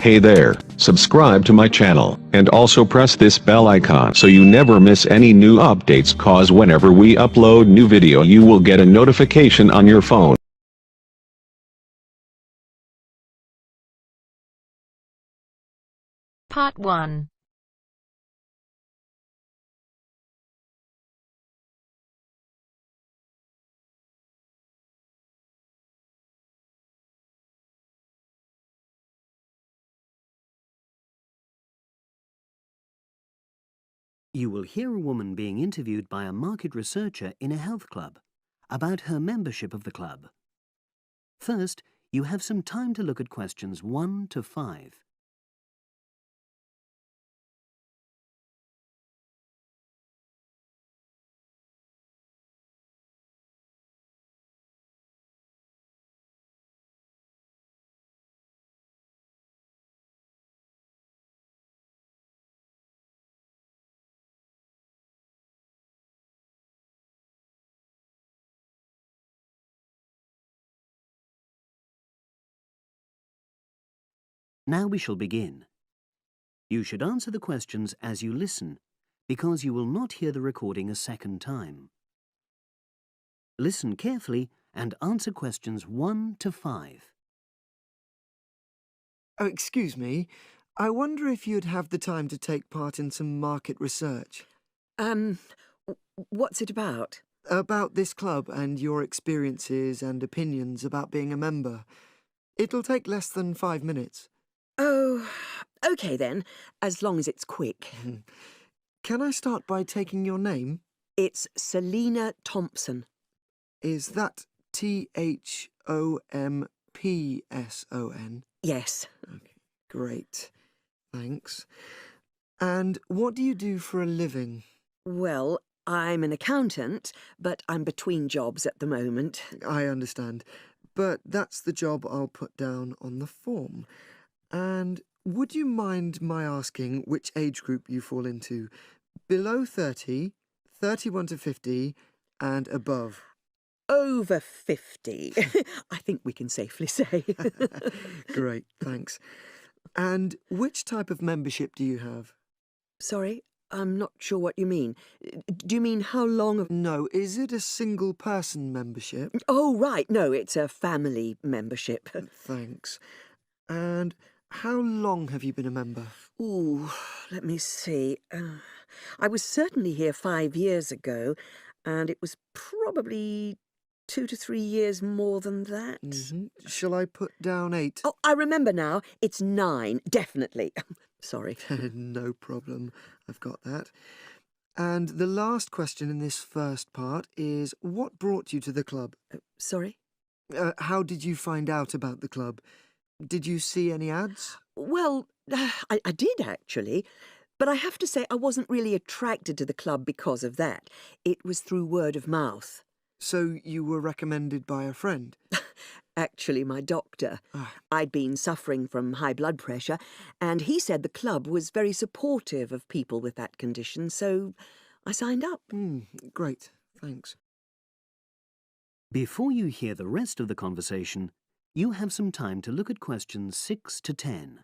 Hey there, subscribe to my channel, and also press this bell icon so you never miss any new updates, cause whenever we upload new video you will get a notification on your phone. Part 1. You will hear a woman being interviewed by a market researcher in a health club about her membership of the club. First, you have some time to look at questions 1 to 5. Now we shall begin. You should answer the questions as you listen, because you will not hear the recording a second time. Listen carefully and answer questions 1 to 5. Oh, excuse me. I wonder if you'd have the time to take part in some market research. What's it about? About this club and your experiences and opinions about being a member. It'll take less than 5 minutes. Oh, OK then, as long as it's quick. Can I start by taking your name? It's Selina Thompson. Is that Thompson? Yes. Okay, great. Thanks. And what do you do for a living? Well, I'm an accountant, but I'm between jobs at the moment. I understand. But that's the job I'll put down on the form. And would you mind my asking which age group you fall into? Below 30, 31 to 50, and above? Over 50, I think we can safely say. Great, thanks. And which type of membership do you have? Sorry, I'm not sure what you mean. Do you mean how long? No, is it a single-person membership? Oh, right, no, it's a family membership. Thanks. And how long have you been a member? Ooh, let me see. I was certainly here 5 years ago, and it was probably 2 to 3 years more than that. Shall I put down 8? Oh, I remember now. It's 9, definitely. Sorry. No problem. I've got that. And the last question in this first part is, what brought you to the club? Sorry? How did you find out about the club? Did you see any ads? Well, I did actually, but I have to say I wasn't really attracted to the club because of that. It was through word of mouth. So you were recommended by a friend? Actually, my doctor. I'd been suffering from high blood pressure, and he said the club was very supportive of people with that condition, so I signed up. Great, thanks. Before you hear the rest of the conversation, you have some time to look at questions 6 to 10.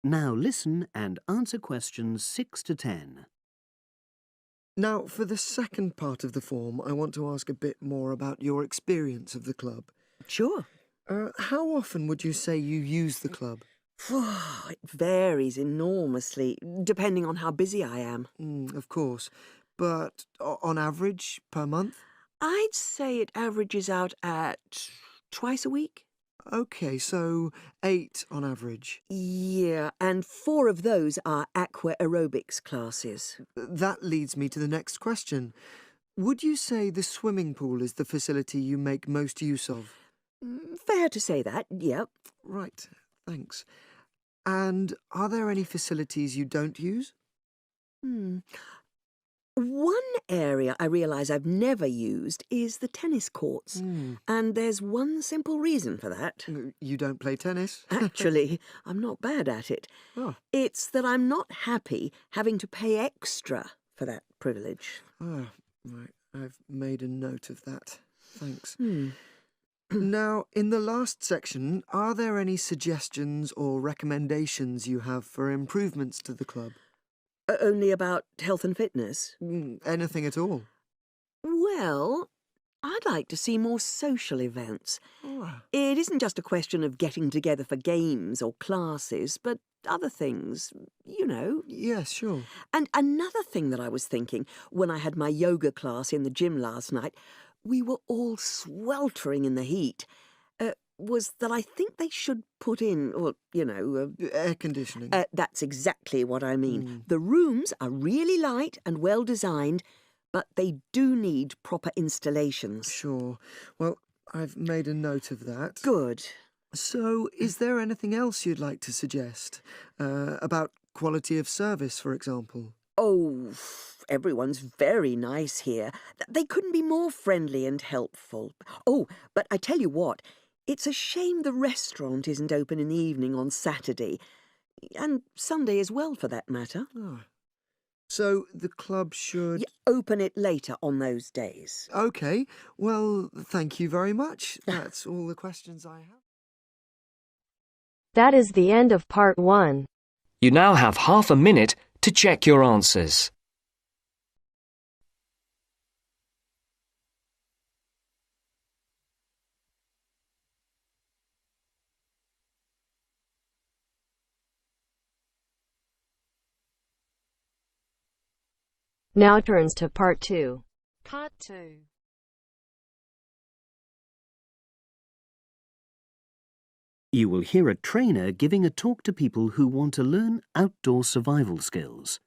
Now listen and answer questions 6 to 10. Now, for the second part of the form, I want to ask a bit more about your experience of the club. Sure. How often would you say you use the club? It varies enormously, depending on how busy I am. Of course. But on average, per month? I'd say it averages out at twice a week. OK, so 8 on average. Yeah, and 4 of those are aqua aerobics classes. That leads me to the next question. Would you say the swimming pool is the facility you make most use of? Fair to say that, yep. Right, thanks. And are there any facilities you don't use? One area I realise I've never used is the tennis courts. And there's one simple reason for that. You don't play tennis? Actually, I'm not bad at it. Oh. It's that I'm not happy having to pay extra for that privilege. Ah, right. I've made a note of that. Thanks. Now, in the last section, are there any suggestions or recommendations you have for improvements to the club? Only about health and fitness? Anything at all? Well, I'd like to see more social events. Ah. It isn't just a question of getting together for games or classes, but other things, you know. Yes, sure. And another thing that I was thinking when I had my yoga class in the gym last night, we were all sweltering in the heat, was that I think they should put in, well, you know... Air conditioning. That's exactly what I mean. The rooms are really light and well designed, but they do need proper installations. Sure. Well, I've made a note of that. Good. So, is there anything else you'd like to suggest? About quality of service, for example? Oh, everyone's very nice here. They couldn't be more friendly and helpful. Oh, but I tell you what, it's a shame the restaurant isn't open in the evening on Saturday, and Sunday as well, for that matter. Ah. So, the club should... Open it later on those days. OK. Well, thank you very much. That's all the questions I have. That is the end of part 1. You now have half a minute to check your answers. Now turns to part 2. Part 2. You will hear a trainer giving a talk to people who want to learn outdoor survival skills.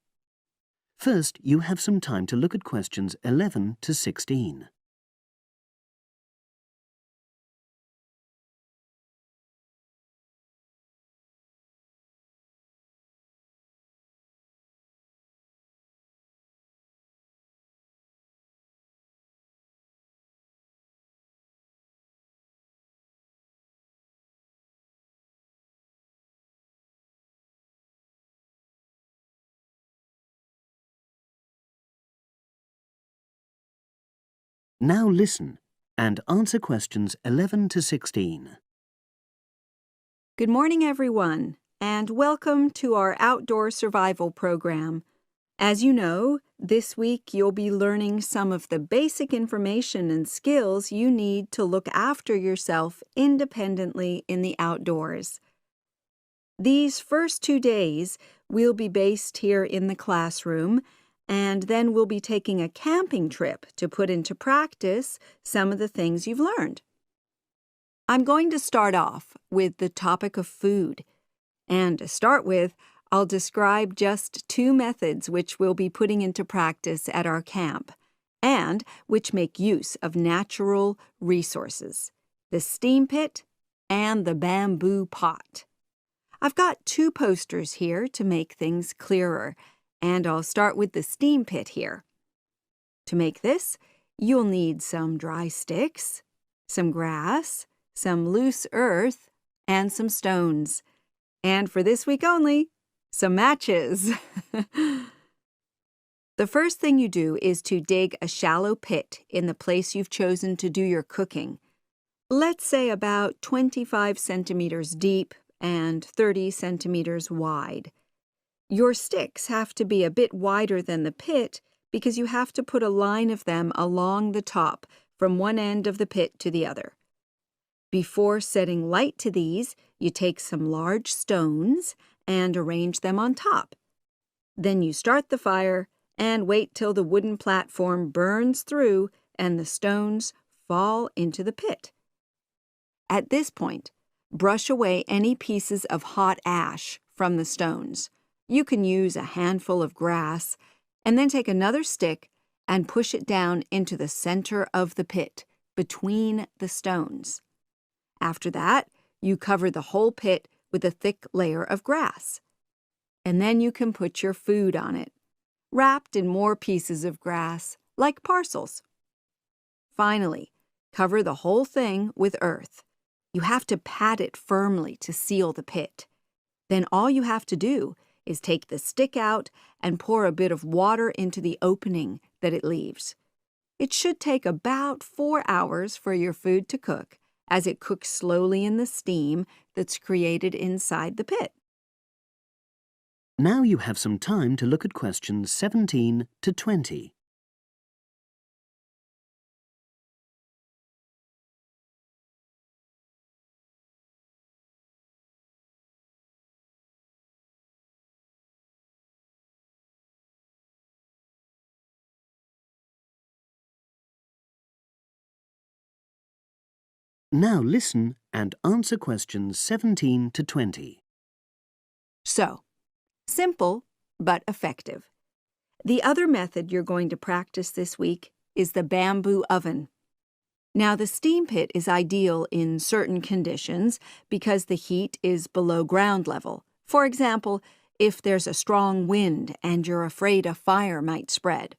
First, you have some time to look at questions 11 to 16. Now listen and answer questions 11 to 16. Good morning, everyone, and welcome to our outdoor survival program. As you know, this week you'll be learning some of the basic information and skills you need to look after yourself independently in the outdoors. These first 2 days will be based here in the classroom, and then we'll be taking a camping trip to put into practice some of the things you've learned. I'm going to start off with the topic of food. And to start with, I'll describe just 2 methods which we'll be putting into practice at our camp, and which make use of natural resources: the steam pit and the bamboo pot. I've got 2 posters here to make things clearer, and I'll start with the steam pit here. To make this, you'll need some dry sticks, some grass, some loose earth, and some stones. And for this week only, some matches. The first thing you do is to dig a shallow pit in the place you've chosen to do your cooking. Let's say about 25 centimeters deep and 30 centimeters wide. Your sticks have to be a bit wider than the pit because you have to put a line of them along the top from one end of the pit to the other. Before setting light to these, you take some large stones and arrange them on top. Then you start the fire and wait till the wooden platform burns through and the stones fall into the pit. At this point, brush away any pieces of hot ash from the stones. You can use a handful of grass, and then take another stick and push it down into the center of the pit, between the stones. After that, you cover the whole pit with a thick layer of grass. And then you can put your food on it. wrapped in more pieces of grass, like parcels. Finally, cover the whole thing with earth. You have to pat it firmly to seal the pit. Then all you have to do is take the stick out and pour a bit of water into the opening that it leaves. It should take about 4 hours for your food to cook, as it cooks slowly in the steam that's created inside the pit. Now you have some time to look at questions 17 to 20. Now listen and answer questions 17 to 20. So, simple but effective. The other method you're going to practice this week is the bamboo oven. Now, the steam pit is ideal in certain conditions because the heat is below ground level. For example, if there's a strong wind and you're afraid a fire might spread.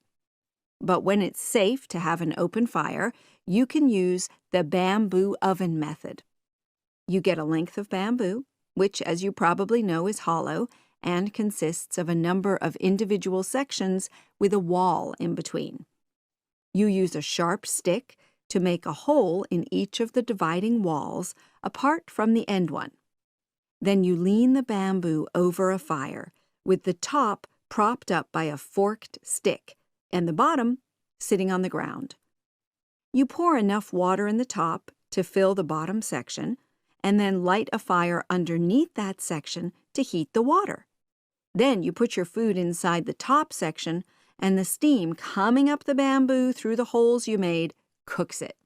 But when it's safe to have an open fire, you can use the bamboo oven method. You get a length of bamboo, which, as you probably know, is hollow and consists of a number of individual sections with a wall in between. You use a sharp stick to make a hole in each of the dividing walls apart from the end one. Then you lean the bamboo over a fire, with the top propped up by a forked stick and the bottom sitting on the ground. You pour enough water in the top to fill the bottom section, and then light a fire underneath that section to heat the water. Then you put your food inside the top section, and the steam coming up the bamboo through the holes you made cooks it.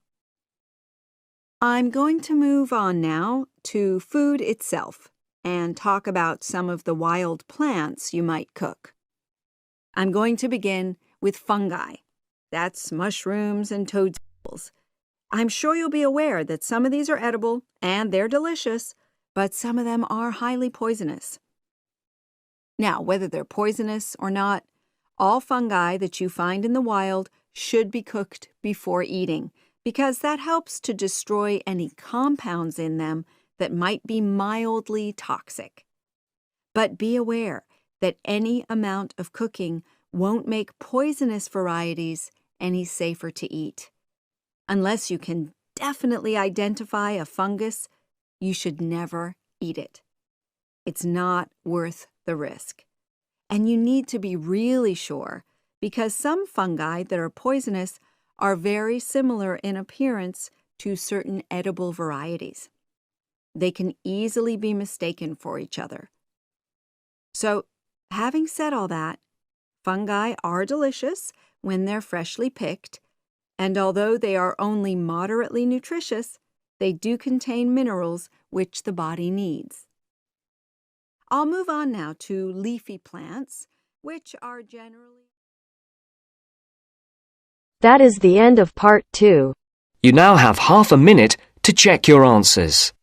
I'm going to move on now to food itself and talk about some of the wild plants you might cook. I'm going to begin with fungi. That's mushrooms and toadstools. I'm sure you'll be aware that some of these are edible and they're delicious, but some of them are highly poisonous. Now, whether they're poisonous or not, all fungi that you find in the wild should be cooked before eating, because that helps to destroy any compounds in them that might be mildly toxic. But be aware that any amount of cooking won't make poisonous varieties any safer to eat. Unless you can definitely identify a fungus, you should never eat it. It's not worth the risk. And you need to be really sure, because some fungi that are poisonous are very similar in appearance to certain edible varieties. They can easily be mistaken for each other. So, having said all that, fungi are delicious when they're freshly picked, and although they are only moderately nutritious, they do contain minerals which the body needs. I'll move on now to leafy plants, which are generally... That is the end of part 2. You now have half a minute to check your answers.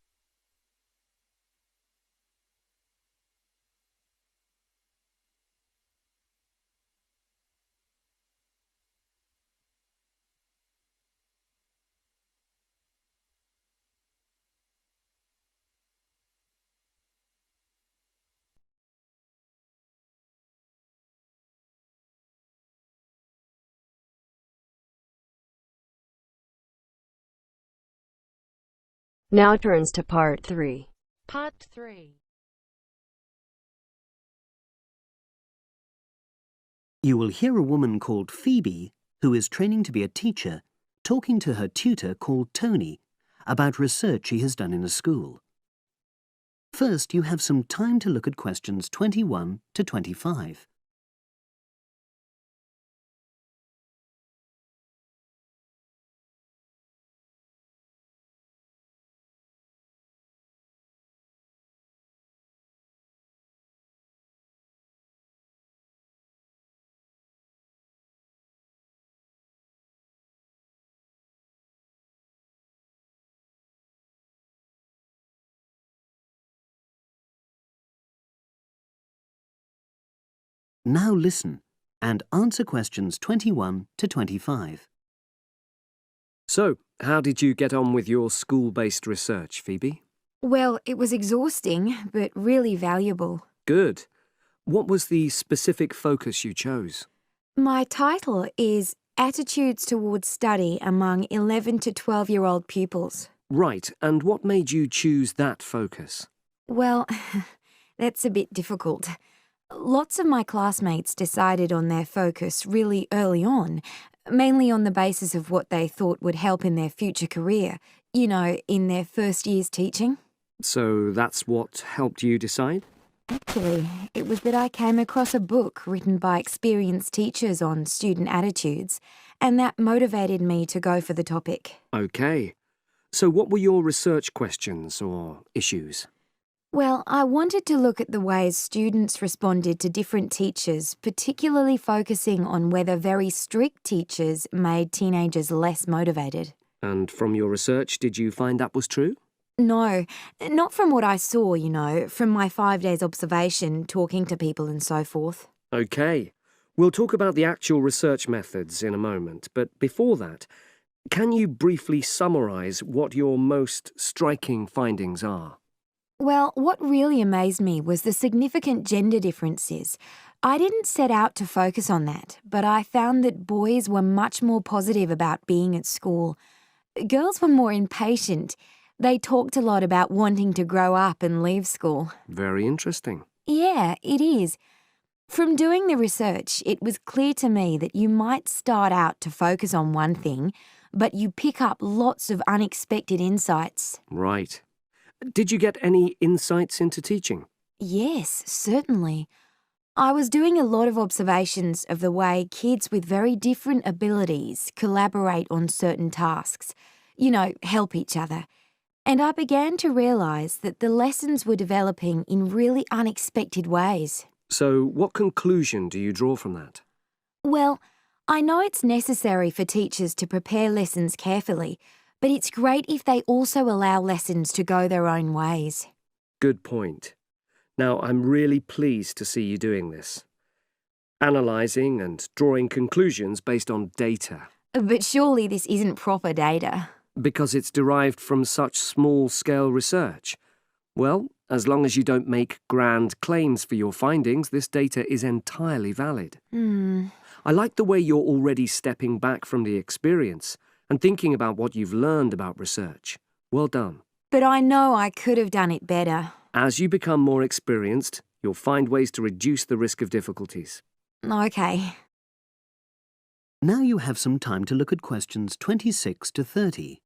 Now turns to part 3. Part 3. You will hear a woman called Phoebe, who is training to be a teacher, talking to her tutor called Tony about research he has done in a school. First, you have some time to look at questions 21 to 25. Now listen and answer questions 21 to 25. So, how did you get on with your school-based research, Phoebe? Well, it was exhausting, but really valuable. Good. What was the specific focus you chose? My title is Attitudes Towards Study Among 11 to 12-year-old Pupils. Right, and what made you choose that focus? Well, that's a bit difficult. Lots of my classmates decided on their focus really early on, mainly on the basis of what they thought would help in their future career, in their first year's teaching. So that's what helped you decide? Actually, it was that I came across a book written by experienced teachers on student attitudes, and that motivated me to go for the topic. Okay. So what were your research questions or issues? Well, I wanted to look at the ways students responded to different teachers, particularly focusing on whether very strict teachers made teenagers less motivated. And from your research, did you find that was true? No, not from what I saw, from my 5 days observation, talking to people and so forth. Okay. We'll talk about the actual research methods in a moment, but before that, can you briefly summarise what your most striking findings are? Well, what really amazed me was the significant gender differences. I didn't set out to focus on that, but I found that boys were much more positive about being at school. Girls were more impatient. They talked a lot about wanting to grow up and leave school. Very interesting. Yeah, it is. From doing the research, it was clear to me that you might start out to focus on one thing, but you pick up lots of unexpected insights. Right. Did you get any insights into teaching? Yes, certainly. I was doing a lot of observations of the way kids with very different abilities collaborate on certain tasks, help each other. And I began to realise that the lessons were developing in really unexpected ways. So what conclusion do you draw from that? Well, I know it's necessary for teachers to prepare lessons carefully, but it's great if they also allow lessons to go their own ways. Good point. Now, I'm really pleased to see you doing this. Analysing and drawing conclusions based on data. But surely this isn't proper data. Because it's derived from such small-scale research. Well, as long as you don't make grand claims for your findings, this data is entirely valid. I like the way you're already stepping back from the experience and thinking about what you've learned about research. Well done. But I know I could have done it better. As you become more experienced, you'll find ways to reduce the risk of difficulties. Okay. Now you have some time to look at questions 26 to 30.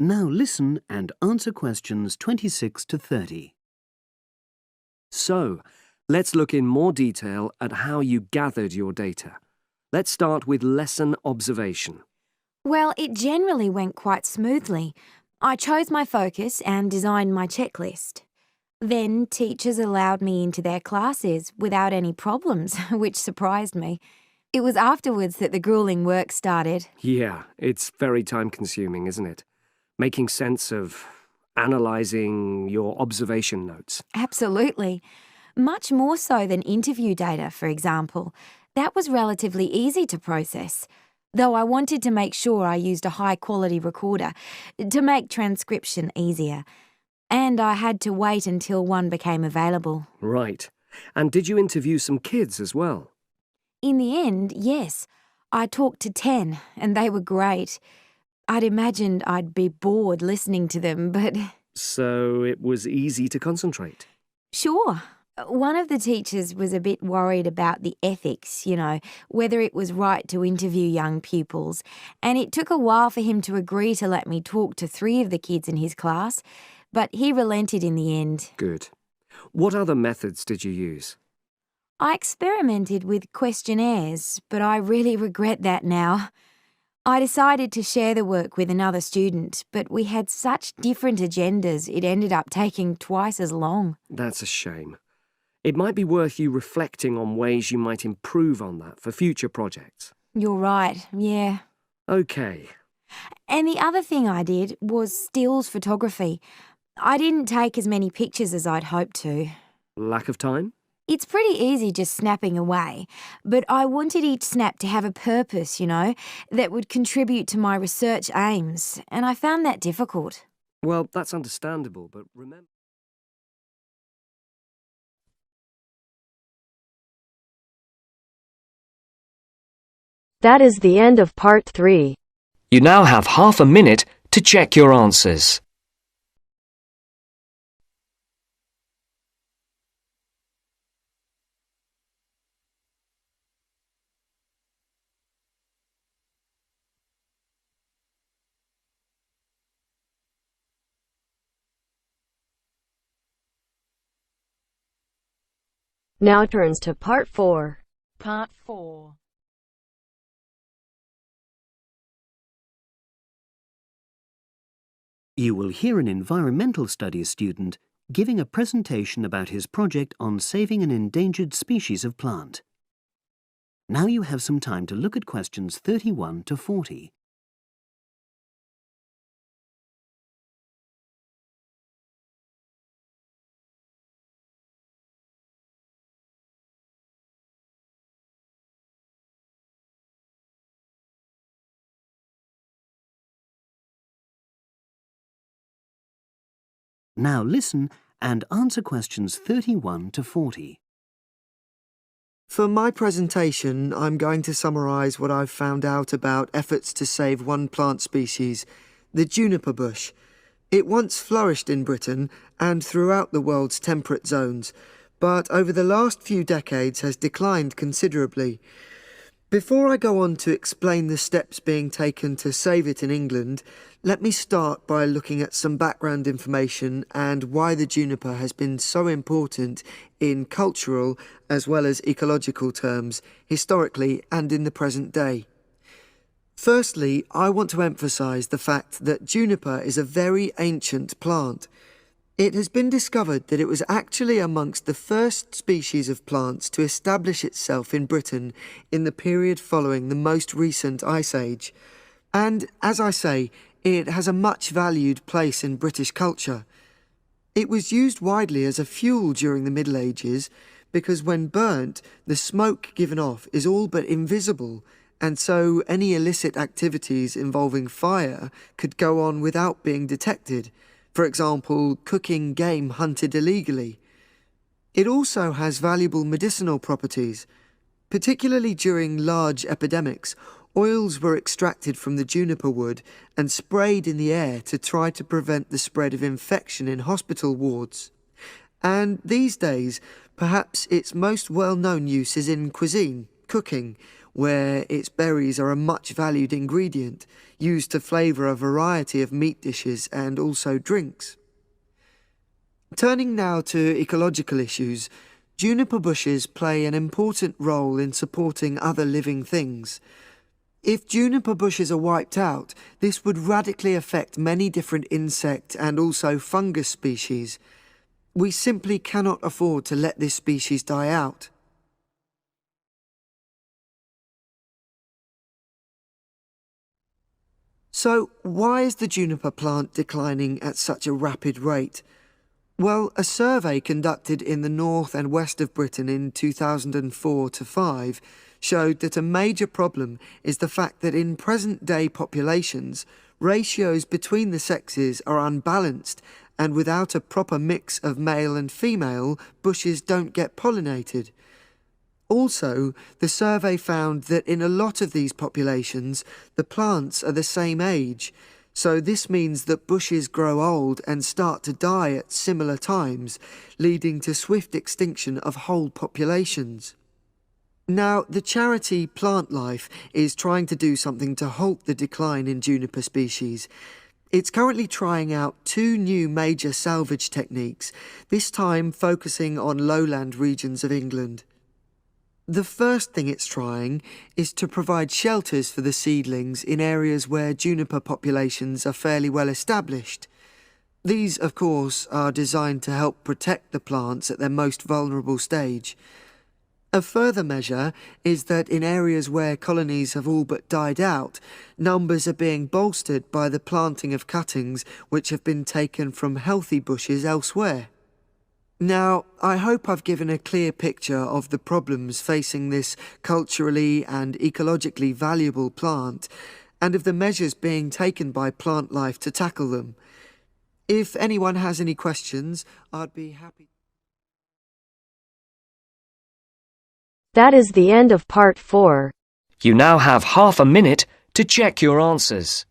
Now listen and answer questions 26 to 30. So, let's look in more detail at how you gathered your data. Let's start with lesson observation. Well, it generally went quite smoothly. I chose my focus and designed my checklist. Then teachers allowed me into their classes without any problems, which surprised me. It was afterwards that the grueling work started. Yeah, it's very time-consuming, isn't it? Making sense of analysing your observation notes. Absolutely. Much more so than interview data, for example. That was relatively easy to process, though I wanted to make sure I used a high-quality recorder to make transcription easier. And I had to wait until one became available. Right. And did you interview some kids as well? In the end, yes. I talked to 10, and they were great. I'd imagined I'd be bored listening to them, but... So it was easy to concentrate? Sure. One of the teachers was a bit worried about the ethics, whether it was right to interview young pupils, and it took a while for him to agree to let me talk to 3 of the kids in his class, but he relented in the end. Good. What other methods did you use? I experimented with questionnaires, but I really regret that now. I decided to share the work with another student, but we had such different agendas it ended up taking twice as long. That's a shame. It might be worth you reflecting on ways you might improve on that for future projects. You're right, yeah. OK. And the other thing I did was stills photography. I didn't take as many pictures as I'd hoped to. Lack of time? It's pretty easy just snapping away, but I wanted each snap to have a purpose, that would contribute to my research aims, and I found that difficult. Well, that's understandable, but remember... That is the end of part 3. You now have half a minute to check your answers. Now turns to part 4. Part 4. You will hear an environmental studies student giving a presentation about his project on saving an endangered species of plant. Now you have some time to look at questions 31 to 40. Now listen and answer questions 31 to 40. For my presentation, I'm going to summarise what I've found out about efforts to save one plant species, the juniper bush. It once flourished in Britain and throughout the world's temperate zones, but over the last few decades has declined considerably. Before I go on to explain the steps being taken to save it in England, let me start by looking at some background information and why the juniper has been so important in cultural as well as ecological terms, historically and in the present day. Firstly, I want to emphasise the fact that juniper is a very ancient plant. It has been discovered that it was actually amongst the first species of plants to establish itself in Britain in the period following the most recent Ice Age. And, as I say, it has a much valued place in British culture. It was used widely as a fuel during the Middle Ages because when burnt, the smoke given off is all but invisible, and so any illicit activities involving fire could go on without being detected. For example, cooking game hunted illegally. It also has valuable medicinal properties. Particularly during large epidemics, oils were extracted from the juniper wood and sprayed in the air to try to prevent the spread of infection in hospital wards. And these days, perhaps its most well-known use is in cuisine, cooking, where its berries are a much valued ingredient, used to flavour a variety of meat dishes and also drinks. Turning now to ecological issues, juniper bushes play an important role in supporting other living things. If juniper bushes are wiped out, this would radically affect many different insect and also fungus species. We simply cannot afford to let this species die out. So, why is the juniper plant declining at such a rapid rate? Well, a survey conducted in the north and west of Britain in 2004-5 showed that a major problem is the fact that in present-day populations, ratios between the sexes are unbalanced, and without a proper mix of male and female, bushes don't get pollinated. Also, the survey found that in a lot of these populations, the plants are the same age, so this means that bushes grow old and start to die at similar times, leading to swift extinction of whole populations. Now, the charity Plant Life is trying to do something to halt the decline in juniper species. It's currently trying out 2 new major salvage techniques, this time focusing on lowland regions of England. The first thing it's trying is to provide shelters for the seedlings in areas where juniper populations are fairly well established. These, of course, are designed to help protect the plants at their most vulnerable stage. A further measure is that in areas where colonies have all but died out, numbers are being bolstered by the planting of cuttings which have been taken from healthy bushes elsewhere. Now, I hope I've given a clear picture of the problems facing this culturally and ecologically valuable plant, and of the measures being taken by plant life to tackle them. If anyone has any questions, I'd be happy. That is the end of part 4. You now have half a minute to check your answers.